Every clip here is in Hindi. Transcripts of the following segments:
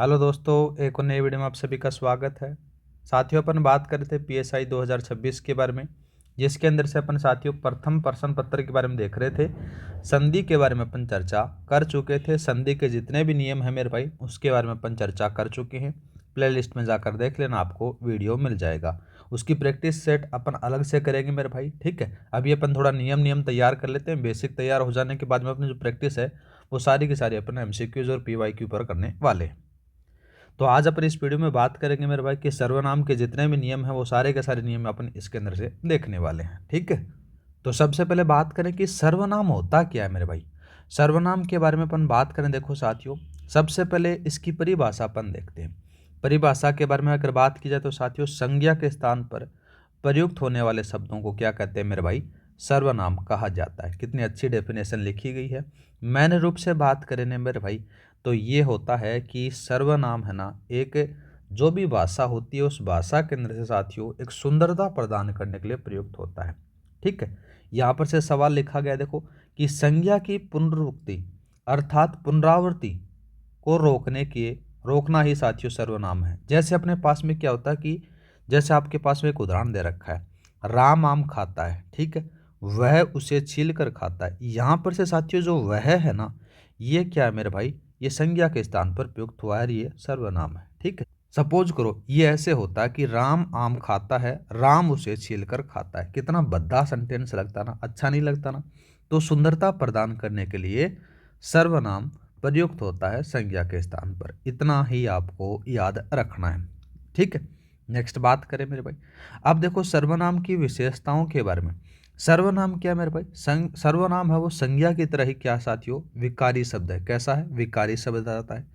हेलो दोस्तों, एक और नई वीडियो में आप सभी का स्वागत है। साथियों, अपन बात कर रहे थे पीएसआई 2026 के बारे में, जिसके अंदर से अपन साथियों प्रथम प्रश्न पत्र के बारे में देख रहे थे। संधि के बारे में अपन चर्चा कर चुके थे। संधि के जितने भी नियम हैं मेरे भाई, उसके बारे में अपन चर्चा कर चुके हैं। प्लेलिस्ट में जाकर देख लेना, आपको वीडियो मिल जाएगा। उसकी प्रैक्टिस सेट अपन अलग से करेंगे मेरे भाई, ठीक है। अभी अपन थोड़ा नियम तैयार कर लेते हैं। बेसिक तैयार हो जाने के बाद में अपनी जो प्रैक्टिस है वो सारी की सारी अपन एमसीक्यूज और पीवाईक्यू पर करने वाले हैं। तो आज अपन इस वीडियो में बात करेंगे मेरे भाई कि सर्वनाम के जितने भी नियम हैं वो सारे के सारे नियम अपन इसके अंदर से देखने वाले हैं, ठीक है। तो सबसे पहले बात करें कि सर्वनाम होता क्या है मेरे भाई। सर्वनाम के बारे में अपन बात करें, देखो साथियों, सबसे पहले इसकी परिभाषा अपन देखते हैं। परिभाषा के बारे में अगर बात की जाए तो साथियों, संज्ञा के स्थान पर प्रयुक्त होने वाले शब्दों को क्या कहते हैं मेरे भाई, सर्वनाम कहा जाता है। कितनी अच्छी डेफिनेशन लिखी गई है। मैंने रूप से बात करें ना मेरे भाई, तो ये होता है कि सर्वनाम है ना, एक जो भी भाषा होती है उस भाषा के अंदर से साथियों एक सुंदरता प्रदान करने के लिए प्रयुक्त होता है, ठीक है। यहाँ पर से सवाल लिखा गया, देखो, कि संज्ञा की पुनरुक्ति अर्थात पुनरावृत्ति को रोकना ही साथियों सर्वनाम है। जैसे अपने पास में क्या होता है कि जैसे आपके पास में एक उदाहरण दे रखा है, राम आम खाता है, ठीक है, वह उसे छील कर खाता है। यहाँ पर से साथियों जो वह है ना, ये क्या है मेरे भाई, ये संज्ञा के स्थान पर प्रयुक्त हुआ है, ये सर्वनाम है, ठीक है। सपोज करो ये ऐसे होता है कि राम आम खाता है, राम उसे छील कर खाता है। कितना भद्दा सेंटेंस लगता ना, अच्छा नहीं लगता ना। तो सुंदरता प्रदान करने के लिए सर्वनाम प्रयुक्त होता है संज्ञा के स्थान पर। इतना ही आपको याद रखना है, ठीक है। नेक्स्ट बात करें मेरे भाई, अब देखो सर्वनाम की विशेषताओं के बारे में। सर्वनाम क्या है मेरे भाई, सर्वनाम है वो संज्ञा की तरह ही क्या साथियों, विकारी शब्द है। कैसा है, विकारी शब्द आता है।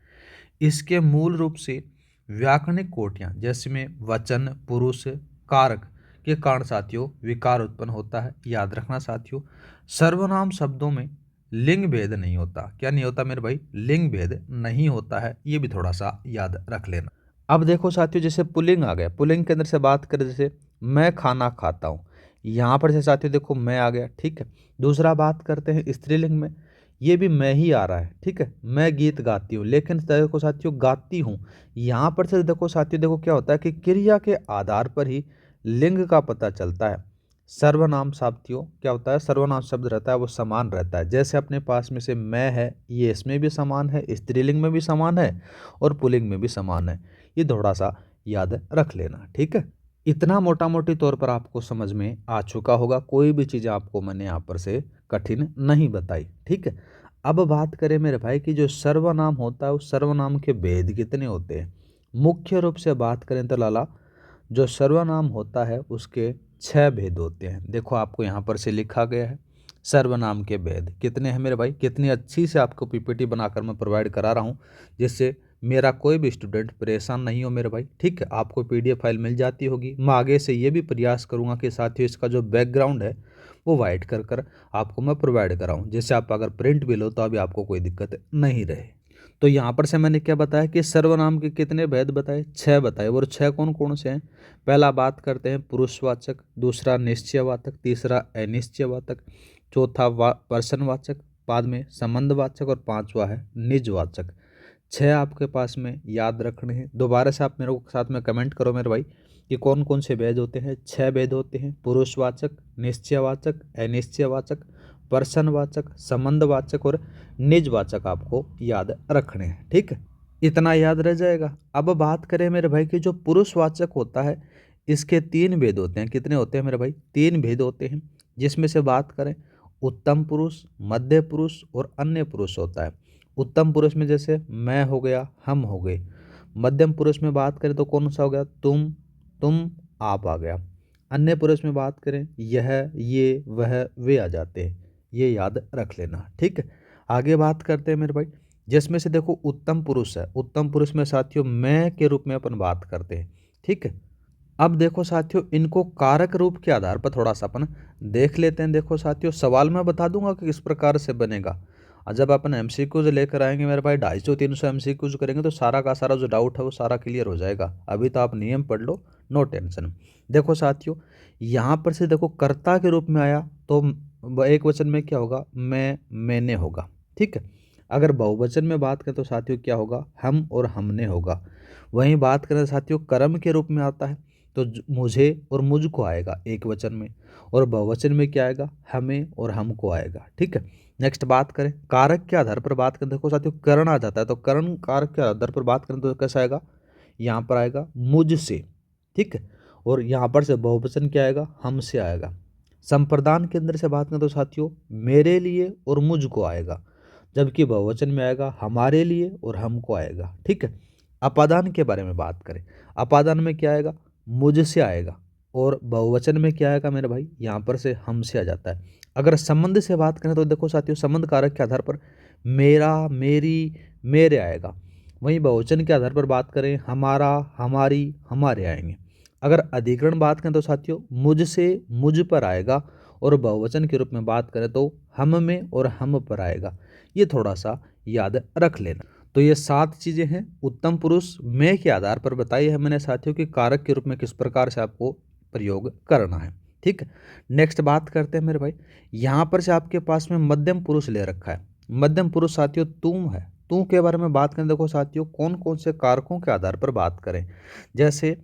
इसके मूल रूप से व्याकरणिक कोटियां जैसे में वचन, पुरुष, कारक के कारण साथियों विकार उत्पन्न होता है। याद रखना साथियों, सर्वनाम शब्दों में लिंग भेद नहीं होता। क्या नहीं होता मेरे भाई, लिंग भेद नहीं होता है। ये भी थोड़ा सा याद रख लेना। अब देखो साथियों, जैसे पुल्लिंग आ गया, पुल्लिंग के अंदर से बात करें, जैसे मैं खाना खाता हूँ, यहाँ पर से साथियों देखो मैं आ गया, ठीक है। दूसरा बात करते हैं स्त्रीलिंग में, ये भी मैं ही आ रहा है, ठीक है। मैं गीत गाती हूँ, लेकिन देखो साथियों गाती हूँ, यहाँ पर से देखो साथियों, देखो क्या होता है कि क्रिया के आधार पर ही लिंग का पता चलता है। सर्वनाम साथियों क्या होता है, सर्वनाम शब्द रहता है वो समान रहता है। जैसे अपने पास में से मैं है, ये इसमें भी समान है, स्त्रीलिंग में भी समान है और पुल्लिंग में भी समान है। ये थोड़ा सा याद रख लेना, ठीक है। इतना मोटा मोटी तौर पर आपको समझ में आ चुका होगा। कोई भी चीज़ आपको मैंने यहाँ पर से कठिन नहीं बताई, ठीक है। अब बात करें मेरे भाई कि जो सर्वनाम होता है उस सर्वनाम के भेद कितने होते हैं। मुख्य रूप से बात करें तो लाला, जो सर्वनाम होता है उसके 6 भेद होते हैं। देखो आपको यहाँ पर से लिखा गया है सर्वनाम के भेद कितने हैं मेरे भाई। कितनी अच्छी से आपको पीपीटी बनाकर मैं प्रोवाइड करा रहा हूँ, जिससे मेरा कोई भी स्टूडेंट परेशान नहीं हो मेरे भाई, ठीक है। आपको पीडीएफ फाइल मिल जाती होगी। मैं आगे से ये भी प्रयास करूँगा कि साथियों इसका जो बैकग्राउंड है वो वाइट कर आपको मैं प्रोवाइड कराऊँ, जिससे आप अगर प्रिंट भी लो तो अभी आपको कोई दिक्कत नहीं रहे। तो यहाँ पर से मैंने क्या बताया कि सर्वनाम के कितने भेद बताए, 6 बताए। और 6 कौन कौन से हैं। पहला बात करते हैं पुरुषवाचक, दूसरा निश्चयवाचक, तीसरा अनिश्चयवाचक, चौथा पर्सनवाचक, बाद में संबंधवाचक और पांचवा है निजवाचक। 6 आपके पास में याद रखने हैं। दोबारा से आप मेरे को साथ में कमेंट करो मेरे भाई कि कौन कौन से भेद होते हैं। 6 भेद होते हैं, पुरुषवाचक, निश्चयवाचक, अनिश्चयवाचक, पर्सनवाचक, संबंधवाचक और निजवाचक आपको याद रखने हैं, ठीक है। इतना याद रह जाएगा। अब बात करें मेरे भाई कि जो पुरुषवाचक होता है इसके 3 भेद होते हैं। कितने होते हैं मेरे भाई, 3 भेद होते हैं। जिसमें से बात करें उत्तम पुरुष, मध्य पुरुष और अन्य पुरुष होता है। उत्तम पुरुष में जैसे मैं हो गया, हम हो गए। मध्यम पुरुष में बात करें तो कौन सा हो गया, तुम आप आ गया। अन्य पुरुष में बात करें यह, ये, वह, वे आ जाते हैं। ये याद रख लेना, ठीक है। आगे बात करते हैं मेरे भाई, जिसमें से देखो उत्तम पुरुष है। उत्तम पुरुष में साथियों मैं के रूप में अपन बात करते हैं, ठीक है। अब देखो साथियों इनको कारक रूप के आधार पर थोड़ा सा अपन देख लेते हैं। देखो साथियों सवाल मैं बता दूंगा कि किस प्रकार से बनेगा। और जब अपन एमसीक्यूज लेकर आएंगे मेरे भाई, 250-300 एमसीक्यूज करेंगे तो सारा का सारा जो डाउट है वो सारा क्लियर हो जाएगा। अभी तो आप नियम पढ़ लो, नो टेंशन। देखो साथियों यहाँ पर से देखो कर्ता के रूप में आया तो एक वचन में क्या होगा, मैंने होगा, ठीक है। अगर बहुवचन में बात करें तो साथियों क्या होगा, हम और हमने होगा। वहीं बात करें साथियों कर्म के रूप में आता है तो मुझे और मुझको आएगा एक वचन में, और बहुवचन में क्या आएगा, हमें और हमको आएगा। ठीक है। नेक्स्ट बात करें कारक के आधार पर बात करें, देखो साथियों करण आ जाता है, तो करण कारक के आधार पर बात करें तो कैसा आएगा, यहाँ पर आएगा मुझसे। ठीक है। और यहाँ पर से बहुवचन क्या आएगा, हमसे आएगा। संप्रदान के अंदर से बात करें तो साथियों मेरे लिए और मुझको आएगा, जबकि बहुवचन में आएगा हमारे लिए और हमको आएगा। ठीक है। अपादान के बारे में बात करें, अपादान में क्या आएगा, मुझसे आएगा, और बहुवचन में क्या आएगा मेरे भाई, यहाँ पर से हमसे आ जाता है। अगर संबंध से बात करें तो देखो साथियों संबंध कारक के आधार पर मेरा, मेरी, मेरे आएगा। वहीं बहुवचन के आधार पर बात करें हमारा, हमारी, हमारे आएंगे। अगर अधिकरण बात करें तो साथियों मुझसे, मुझ पर आएगा, और बहुवचन के रूप में बात करें तो हम में और हम पर आएगा। ये थोड़ा सा याद रख लेना। तो ये 7 चीज़ें हैं उत्तम पुरुष में के आधार पर बताई है मैंने साथियों कि कारक के रूप में किस प्रकार से आपको प्रयोग करना है। ठीक है। नेक्स्ट बात करते हैं मेरे भाई, यहाँ पर से आपके पास में मध्यम पुरुष ले रखा है। मध्यम पुरुष साथियों तुम है। तू के बारे में बात करें, देखो साथियों कौन कौन से कारकों के आधार पर बात करें। जैसे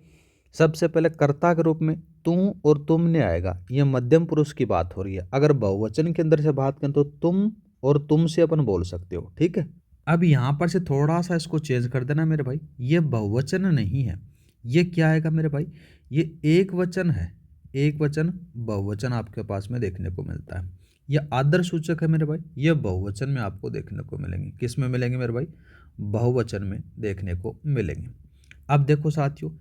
सबसे पहले कर्ता के रूप में तू और तुमने आएगा, ये मध्यम पुरुष की बात हो रही है। अगर बहुवचन के अंदर से बात करें तो तुम और तुमसे अपन बोल सकते हो। ठीक है। अब यहाँ पर से थोड़ा सा इसको चेंज कर देना मेरे भाई, ये बहुवचन नहीं है, ये क्या आएगा मेरे भाई, ये एक वचन है। एक वचन बहुवचन आपके पास में देखने को मिलता है। ये आदर सूचक है मेरे भाई, ये बहुवचन में आपको देखने को मिलेंगे। किस में मिलेंगे मेरे भाई, बहुवचन में देखने को मिलेंगे। अब देखो साथियों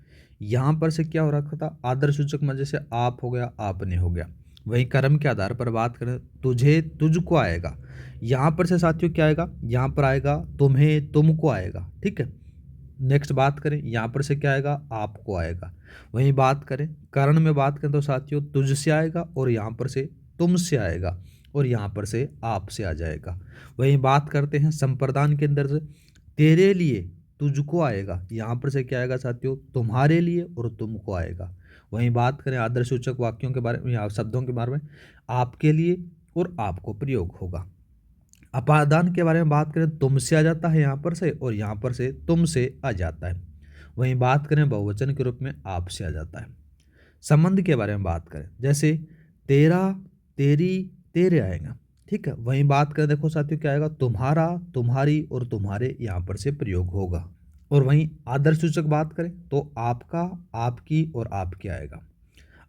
यहाँ पर से क्या हो रखा था, आदर सूचक में जैसे आप हो गया, आपने हो गया। वहीं कर्म के आधार पर बात करें तुझे, तुझको आएगा। यहाँ पर से साथियों क्या आएगा, यहाँ पर आएगा तुम्हें, तुमको आएगा। ठीक है। नेक्स्ट बात करें यहाँ पर से क्या आएगा, आपको आएगा। वहीं बात करें करण में बात करें तो साथियों तुझसे आएगा, और यहाँ पर से तुमसे आएगा, और यहाँ पर से आपसे आ जाएगा। वहीं बात करते हैं संप्रदान के अंदर से तेरे लिए, तुझको आएगा, यहाँ पर से क्या आएगा साथियों, तुम्हारे लिए और तुमको आएगा। वहीं बात करें आदर सूचक वाक्यों के बारे में या शब्दों के बारे में, आपके लिए और आपको प्रयोग होगा। अपादान के बारे में बात करें तुमसे आ जाता है यहाँ पर से, और यहाँ पर से तुमसे आ जाता है। वहीं बात करें बहुवचन के रूप में आपसे आ जाता है। संबंध के बारे में बात करें जैसे तेरा, तेरी, तेरे आएगा। ठीक है। वहीं बात करें देखो साथियों क्या आएगा, तुम्हारा, तुम्हारी और तुम्हारे यहाँ पर से प्रयोग होगा। और वहीं आदर सूचक बात करें तो आपका, आपकी और आपके आएगा।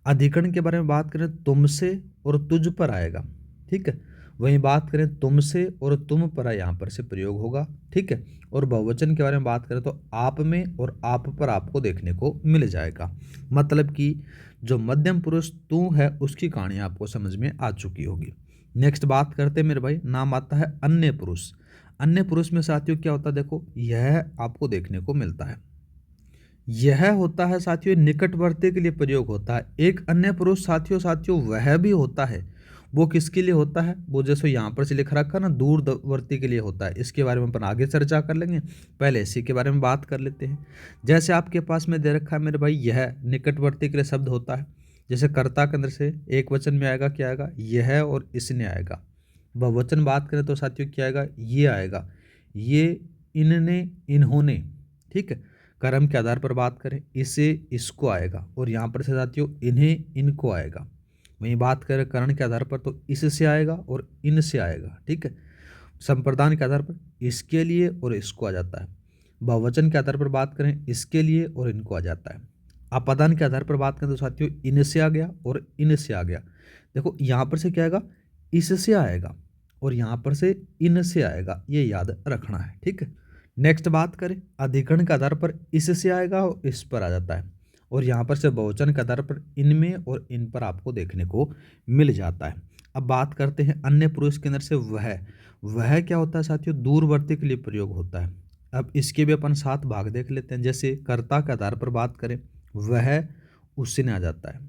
अधिकरण के बारे में बात करें तुमसे और तुझ पर आएगा। ठीक है। वहीं बात करें तुमसे और तुम पर यहाँ पर से प्रयोग होगा। ठीक है। और बहुवचन के बारे में बात करें तो आप में और आप पर आपको देखने को मिल जाएगा। मतलब कि जो मध्यम पुरुष तू है उसकी कहानी आपको समझ में आ चुकी होगी। नेक्स्ट बात करते हैं मेरे भाई, नाम आता है अन्य पुरुष। अन्य पुरुष में साथियों क्या होता है, देखो यह आपको देखने को मिलता है। यह होता है साथियों निकटवर्ती के लिए प्रयोग होता है। एक अन्य पुरुष साथियों साथियों वह भी होता है, वो किसके लिए होता है, वो जैसे यहाँ पर से लिख रखा ना दूरवर्ती के लिए होता है। इसके बारे में अपन आगे चर्चा कर लेंगे, पहले इसी के बारे में बात कर लेते हैं। जैसे आपके पास में दे रखा है मेरे भाई, यह निकटवर्ती के लिए शब्द होता है। जैसे कर्ता के अंदर से एक वचन में आएगा क्या आएगा, यह और इसने आएगा। बहुवचन बात करें तो साथियों क्या आएगा, ये आएगा, ये, इनने, इन्होंने। ठीक है। कर्म के आधार पर बात करें इसे, इसको आएगा, और यहाँ पर से साथियों इन्हें, इनको आएगा। वहीं बात करें करण के आधार पर तो इससे आएगा और इनसे आएगा। ठीक है। संप्रदान के आधार पर इसके लिए और इसको आ जाता है। बहुवचन के आधार पर बात करें इसके लिए और इनको आ जाता है। अपादान के आधार पर बात करें तो साथियों इनसे आ गया और इनसे आ गया। देखो यहाँ पर से क्या आएगा, इससे आएगा, और यहाँ पर से इनसे आएगा, ये याद रखना है। ठीक है। नेक्स्ट बात करें अधिकरण के आधार पर इससे आएगा और इस पर आ जाता है, और यहाँ पर से बहुवचन के आधार पर इनमें और इन पर आपको देखने को मिल जाता है। अब बात करते हैं अन्य पुरुष के अंदर से वह क्या होता है साथियों, दूरवर्ती के लिए प्रयोग होता है। अब इसके भी अपन 7 भाग देख लेते हैं। जैसे कर्ता के आधार पर बात करें वह, उसने आ जाता है।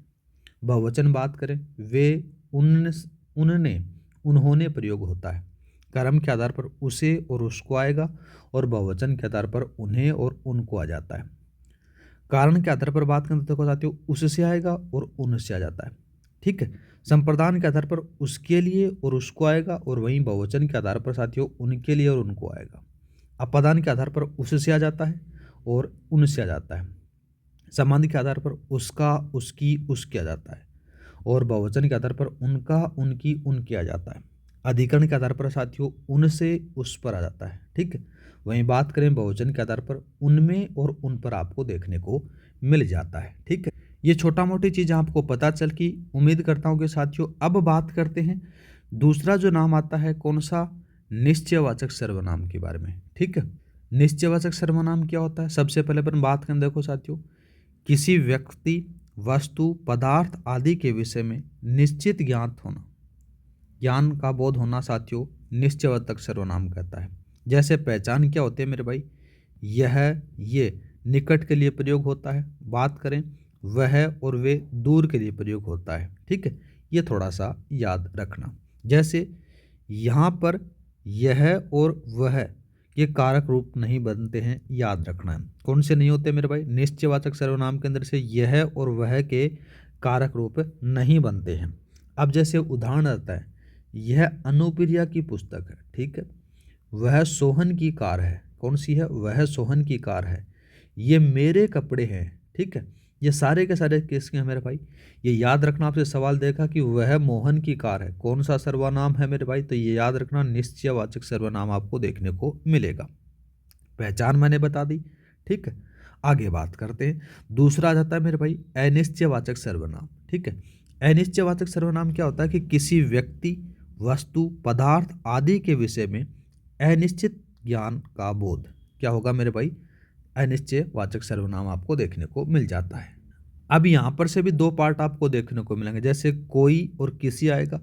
बहुवचन बात करें वे, उनने, उन्होंने प्रयोग होता है। कर्म के आधार पर उसे और उसको आएगा, और बहुवचन के आधार पर उन्हें और उनको आ जाता है। कारण के आधार पर बात करें तो देखो साथियों उससे आएगा और उनसे आ जाता है। ठीक है। संप्रदान के आधार पर उसके लिए और उसको आएगा, और वहीं बहुवचन के आधार पर साथियों उनके लिए और उनको आएगा। अपदान के आधार पर उससे आ जाता है और उनसे आ जाता है। संबंध के आधार पर उसका, उसकी, उसके आ जाता है, और बहुवचन के आधार पर उनका, उनकी, उनके आ जाता है। अधिकरण के आधार पर साथियों उनसे, उस पर आ जाता है। ठीक है, वहीं बात करें बहुवचन के आधार पर उनमें और उन पर आपको देखने को मिल जाता है। ठीक है, ये छोटा मोटी चीज़ आपको पता चल की, उम्मीद करता हूँ कि साथियों अब बात करते हैं दूसरा जो नाम आता है कौन सा, निश्चयवाचक सर्वनाम के बारे में। ठीक है, निश्चयवाचक सर्वनाम क्या होता है, सबसे पहले अपन बात करें, देखो साथियों, किसी व्यक्ति, वस्तु, पदार्थ आदि के विषय में निश्चित ज्ञात होना, ज्ञान का बोध होना साथियों निश्चयवाचक सर्वनाम कहता है। जैसे पहचान क्या होती है मेरे भाई, यह, ये निकट के लिए प्रयोग होता है। बात करें वह और वे दूर के लिए प्रयोग होता है। ठीक है, ये थोड़ा सा याद रखना। जैसे यहाँ पर यह और वह ये कारक रूप नहीं बनते हैं, याद रखना है। कौन से नहीं होते मेरे भाई, निश्चयवाचक सर्वनाम के अंदर से यह और वह के कारक रूप नहीं बनते हैं। अब जैसे उदाहरण आता है, यह अनुप्रिया की पुस्तक है। ठीक है, वह सोहन की कार है। कौन सी है, वह सोहन की कार है। ये मेरे कपड़े हैं। ठीक है, ये सारे के सारे किसके हैं मेरे भाई, ये याद रखना। आपसे सवाल देखा कि वह मोहन की कार है, कौन सा सर्वनाम है मेरे भाई, तो ये याद रखना निश्चयवाचक सर्वनाम आपको देखने को मिलेगा। पहचान मैंने बता दी। ठीक है, आगे बात करते हैं। दूसरा आ जाता है मेरे भाई अनिश्चयवाचक सर्वनाम। ठीक है, अनिश्चयवाचक सर्वनाम क्या होता है कि किसी व्यक्ति, वस्तु, पदार्थ आदि के विषय में अनिश्चित ज्ञान का बोध, क्या होगा मेरे भाई, अनिश्चयवाचक सर्वनाम आपको देखने को मिल जाता है। अब यहाँ पर से भी दो पार्ट आपको देखने को मिलेंगे, जैसे कोई और किसी आएगा।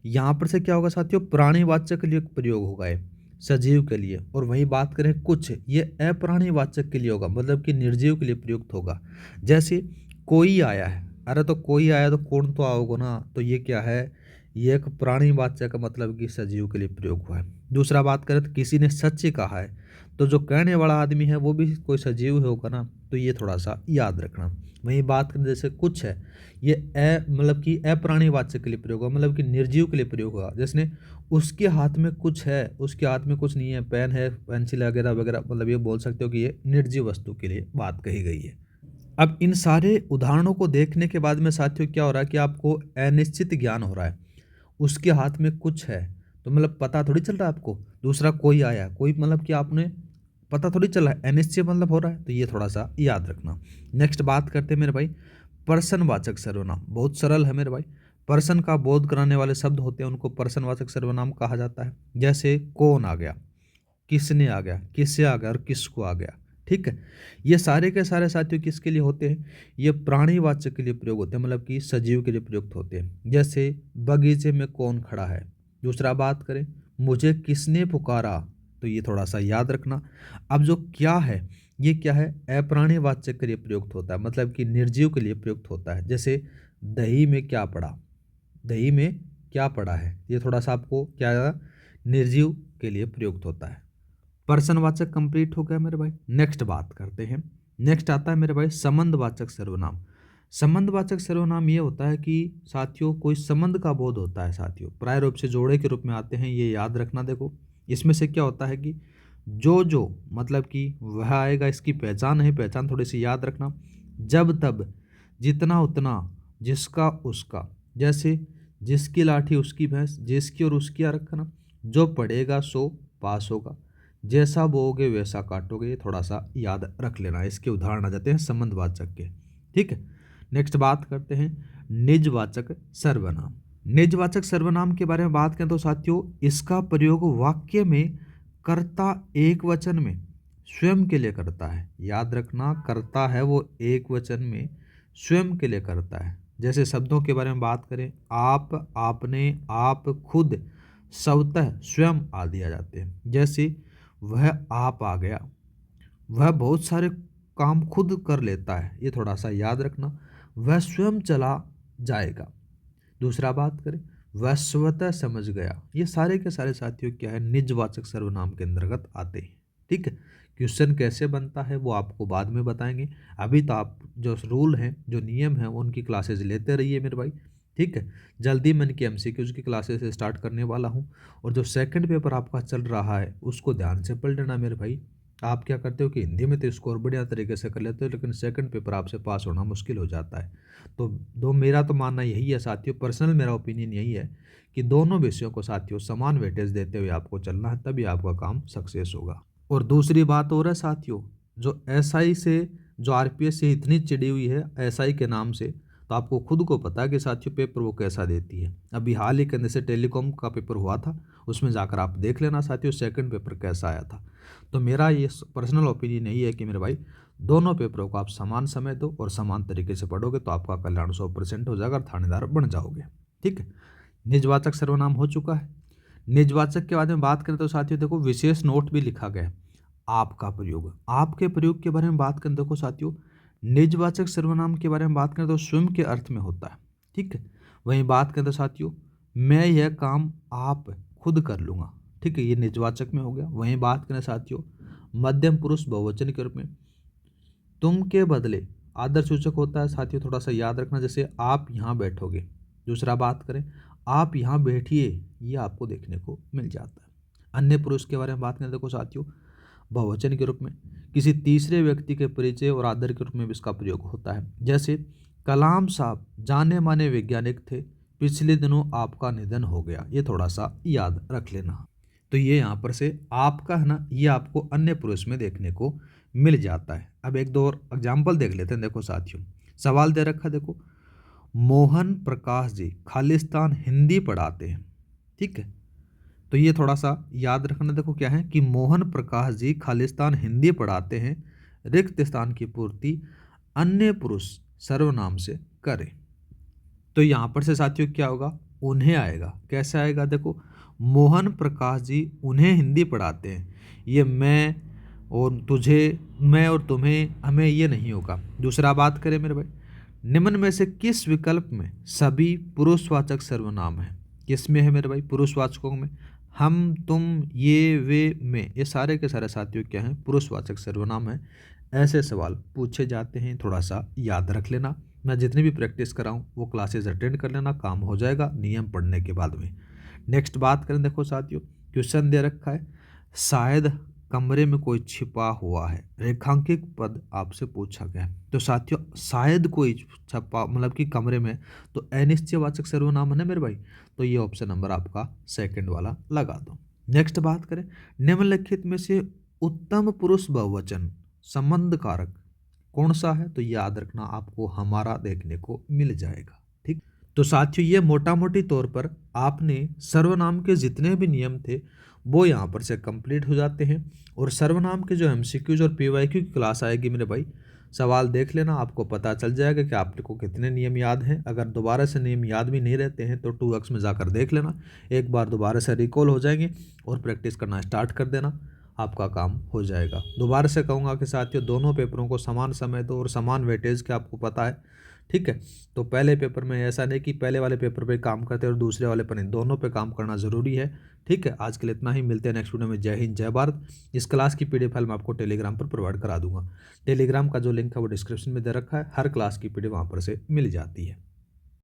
यहाँ पर से क्या होगा साथियों, प्राणीवाचक के लिए प्रयोग होगा ये, सजीव के लिए। और वही बात करें कुछ, ये अप्राणीवाचक के लिए होगा, मतलब कि निर्जीव के लिए प्रयुक्त होगा। जैसे कोई आया है, अरे तो कोई आया तो कौन तो आओगे ना, तो ये क्या है, ये एक प्राणीवाचक मतलब कि सजीव के लिए प्रयोग हुआ है। दूसरा बात करें तो किसी ने सच कहा है, तो जो कहने वाला आदमी है वो भी कोई सजीव होगा ना, तो ये थोड़ा सा याद रखना। वहीं बात करें जैसे कुछ है, ये मतलब कि अप्राणीवाचक के लिए प्रयोग होगा, मतलब कि निर्जीव के लिए प्रयोग होगा। जैसे उसके हाथ में कुछ है, उसके हाथ में कुछ नहीं है, पेन है, पेंसिल वगैरह वगैरह, मतलब ये बोल सकते हो कि ये निर्जीव वस्तु के लिए बात कही गई है। अब इन सारे उदाहरणों को देखने के बाद में साथियों क्या हो रहा है कि आपको अनिश्चित ज्ञान हो रहा है। उसके हाथ में कुछ है, तो मतलब पता थोड़ी चल रहा है आपको। दूसरा कोई आया, कोई मतलब कि आपने पता थोड़ी चला है, अनिश्चय मतलब हो रहा है, तो ये थोड़ा सा याद रखना। नेक्स्ट बात करते हैं मेरे भाई पर्सनवाचक सर्वनाम। बहुत सरल है मेरे भाई, पर्सन का बोध कराने वाले शब्द होते हैं उनको पर्सनवाचक सर्वनाम कहा जाता है। जैसे कौन आ गया, किसने आ गया, किससे आ गया और किसको आ गया। ठीक है, ये सारे के सारे साथियों किसके लिए होते हैं, ये प्राणीवाचक के लिए प्रयोग होते हैं, मतलब कि सजीव के लिए प्रयुक्त होते हैं। जैसे बगीचे में कौन खड़ा है। दूसरा बात करें मुझे किसने पुकारा, तो ये थोड़ा सा याद रखना। अब जो क्या है, ये क्या है, अप्राणीवाचक के लिए प्रयुक्त होता है, मतलब कि निर्जीव के लिए प्रयुक्त होता है। जैसे दही में क्या पड़ा, दही में क्या पड़ा है, ये थोड़ा सा आपको क्या, निर्जीव के लिए प्रयुक्त होता है। पर्सनवाचक कंप्लीट हो गया मेरे भाई। नेक्स्ट बात करते हैं, नेक्स्ट आता है मेरे भाई संबंधवाचक सर्वनाम। संबंधवाचक सर्वनाम ये होता है कि साथियों कोई संबंध का बोध होता है साथियों, प्राय रूप से जोड़े के रूप में आते हैं, ये याद रखना। देखो इसमें से क्या होता है कि जो मतलब कि वह आएगा, इसकी पहचान है, पहचान थोड़ी सी याद रखना। जब तब, जितना उतना, जिसका उसका। जैसे जिसकी लाठी उसकी भैंस, जिसकी और उसकी आ रखना। जो पढ़ेगा सो पास होगा, जैसा बोओगे वैसा काटोगे, ये थोड़ा सा याद रख लेना। इसके उदाहरण आ जाते हैं संबंधवाचक के। ठीक है, नेक्स्ट बात करते हैं निजवाचक सर्वनाम। निजवाचक सर्वनाम के बारे में बात करें तो साथियों इसका प्रयोग वाक्य में कर्ता एक वचन में स्वयं के लिए करता है। याद रखना, करता है वो एक वचन में स्वयं के लिए करता है। जैसे शब्दों के बारे में बात करें, आप, आपने, आप, खुद, स्वतः, स्वयं आदि आ जाते हैं। जैसे वह आप आ गया, वह बहुत सारे काम खुद कर लेता है, ये थोड़ा सा याद रखना। वह स्वयं चला जाएगा। दूसरा बात करें वह स्वतः समझ गया, ये सारे के सारे साथियों क्या है, निजवाचक सर्वनाम के अंतर्गत आते हैं। ठीक है, क्वेश्चन कैसे बनता है वो आपको बाद में बताएंगे। अभी तो आप जो रूल हैं, जो नियम हैं, उनकी क्लासेज लेते रहिए मेरे भाई। ठीक है, जल्दी मैं इनकी एमसीक्यूज की क्लासेस स्टार्ट करने वाला हूँ। और जो सेकंड पेपर आपका चल रहा है उसको ध्यान से पढ़ लेना मेरे भाई। आप क्या करते हो कि हिंदी में तो स्कोर बढ़िया तरीके से कर लेते हो, लेकिन सेकंड पेपर आपसे पास होना मुश्किल हो जाता है। तो मेरा तो मानना यही है साथियों, पर्सनल मेरा ओपिनियन यही है कि दोनों विषयों को साथियों समान वेटेज देते हुए आपको चलना है, तभी आपका काम सक्सेस होगा। और दूसरी बात और है साथियों, जो एसआई से, जो आरपीएस से इतनी चिड़ी हुई है एसआई के नाम से, तो आपको खुद को पता है कि साथियों पेपर वो कैसा देती है। अभी हाल ही के अंदर से टेलीकॉम का पेपर हुआ था, उसमें जाकर आप देख लेना साथियों सेकंड पेपर कैसा आया था। तो मेरा ये पर्सनल ओपिनियन यही है कि मेरे भाई दोनों पेपरों को आप समान समय दो और समान तरीके से पढ़ोगे तो आपका कल्याण 100% हो जाएगा और थानेदार बन जाओगे। ठीक है, निजवाचक सर्वनाम हो चुका है। निजवाचक के बारे में बात करें तो साथियों देखो विशेष नोट भी लिखा गया है। आपका प्रयोग, आपके प्रयोग के बारे में बात करें देखो साथियों, निजवाचक सर्वनाम के बारे में बात करें तो स्वयं के अर्थ में होता है। ठीक है, वहीं बात करें तो साथियों मैं यह काम आप खुद कर लूँगा। ठीक है, ये निजवाचक में हो गया। वहीं बात करें साथियों मध्यम पुरुष बहुवचन के रूप में, तुम के बदले आदर सूचक होता है साथियों, थोड़ा सा याद रखना, जैसे आप यहाँ बैठोगे। दूसरा बात करें आप यहाँ बैठिए, ये आपको देखने को मिल जाता है। अन्य पुरुष के बारे में बात करें देखो साथियों बहुवचन के रूप में किसी तीसरे व्यक्ति के परिचय और आदर के रूप में भी इसका प्रयोग होता है। जैसे कलाम साहब जाने माने वैज्ञानिक थे, पिछले दिनों आपका निधन हो गया, ये थोड़ा सा याद रख लेना। तो ये यहाँ पर से आपका है ना, ये आपको अन्य पुरुष में देखने को मिल जाता है। अब एक दो और एग्जाम्पल देख लेते हैं। देखो साथियों सवाल दे रखा, देखो मोहन प्रकाश जी खालिस्तान हिंदी पढ़ाते हैं। ठीक है, तो ये थोड़ा सा याद रखना। देखो क्या है कि मोहन प्रकाश जी खालिस्तान हिंदी पढ़ाते हैं, रिक्त स्थान की पूर्ति अन्य पुरुष सर्वनाम से करें। तो यहाँ पर से साथियों क्या होगा, उन्हें आएगा। कैसे आएगा, देखो मोहन प्रकाश जी उन्हें हिंदी पढ़ाते हैं, ये मैं और तुझे, मैं और तुम्हें, हमें, ये नहीं होगा। दूसरा बात करें मेरे भाई, निम्न में से किस विकल्प में सभी पुरुषवाचक सर्वनाम है? किस में है मेरे भाई? पुरुषवाचकों में। हम, तुम, ये, वे, में, ये सारे के सारे साथियों क्या हैं? पुरुषवाचक सर्वनाम है। ऐसे सवाल पूछे जाते हैं, थोड़ा सा याद रख लेना। मैं जितनी भी प्रैक्टिस कराऊं वो क्लासेस अटेंड कर लेना, काम हो जाएगा नियम पढ़ने के बाद में। नेक्स्ट बात करें, देखो साथियों क्वेश्चन दे रखा है शायद कमरे में कोई छिपा हुआ है, रेखांकित पद आपसे पूछा गया है। तो साथियों शायद कोई छपा मतलब कि कमरे में, तो अनिश्चयवाचक सर्वनाम है ना मेरे भाई, तो ये ऑप्शन नंबर आपका सेकंड वाला लगा दो। नेक्स्ट बात करें निम्नलिखित में से उत्तम पुरुष बहुवचन संबंध कारक कौन सा है? तो याद रखना आपको हमारा देखने को मिल जाएगा। ठीक, तो साथियों ये मोटा मोटी तौर पर आपने सर्वनाम के जितने भी नियम थे वो यहाँ पर से कंप्लीट हो जाते हैं। और सर्वनाम के जो एमसीक्यूज और पीवाईक्यू की क्लास आएगी मेरे भाई, सवाल देख लेना, आपको पता चल जाएगा कि आपको कितने नियम याद हैं। अगर दोबारा से नियम याद भी नहीं रहते हैं तो 2x में जाकर देख लेना, एक बार दोबारा से रिकॉल हो जाएंगे और प्रैक्टिस करना स्टार्ट कर देना, आपका काम हो जाएगा। दोबारा से कहूँगा कि साथियों दोनों पेपरों को समान समय दो और समान वेटेज के, आपको पता है। ठीक है, तो पहले पेपर में ऐसा नहीं कि पहले वाले पेपर पे काम करते और दूसरे वाले पर नहीं, दोनों पे काम करना ज़रूरी है। ठीक है, आज के लिए इतना ही, मिलते हैं नेक्स्ट वीडियो में। जय हिंद जय भारत। इस क्लास की पीडीएफ फाइल मैं आपको टेलीग्राम पर प्रोवाइड करा दूंगा। टेलीग्राम का जो लिंक है वो डिस्क्रिप्शन में दे रखा है, हर क्लास की पीडीएफ वहाँ पर से मिल जाती है।